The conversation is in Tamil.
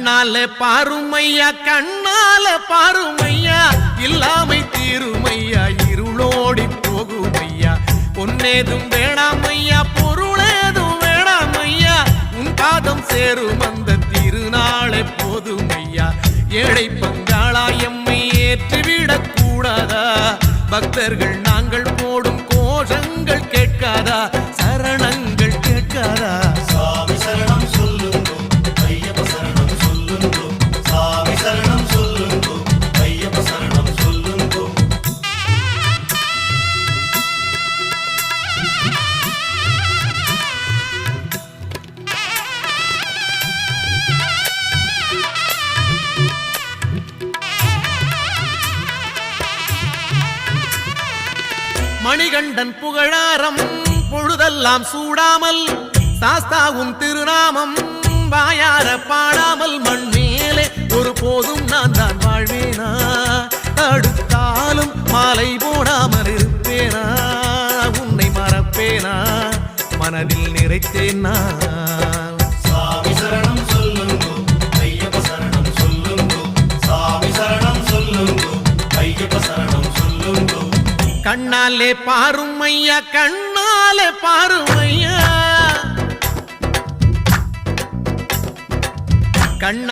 கண்ணால பாருமையா கண்ணால பாருமையா இல்லாமை தீருமையா இருளோடி போகுமையா பொன்னேதும் வேணாமையா பொருளேதும் வேணாமையா உன் பாதம் சேரும் அந்த திருநாளை போதுமையா ஏழை பங்காளா எம்மை ஏற்றிவிடக் கூடாதா பக்தர்கள் நாங்கள் போடும் கோஷங்கள் கேட்காதா சரணங்கள் கேட்காதா சாமி சரணம் சொல்லுங்கோ ஐயப்ப சரணம் சொல்லுங்கோ சாமி சரணம் சொல்லுங்கோ ஐயப்ப சரணம் சொல்லுங்கோ மணிகண்டன் புகழாரம் பொழுதெல்லாம் சூடாமல் சாஸ்தாவும் திருநாமம் வாயார பாடாமல் மண் மேலே ஒரு போதும் நான் தான் வாழ்வேனா தடுத்தாலும் மாலை போடாமல் இருப்பேனா உன்னை மறப்பேனா மனதில் நிறைத்தேனா சாமி சரணம் சொல்லுங்கோ ஐயப்ப சரணம் சொல்லுங்கோ சாமி சரணம் சொல்லுங்கோ ஐயப்ப சரணம் சொல்லுங்கோ கண்ணாலே பாருமையா கண்ணாலே பாருமையா கண்ண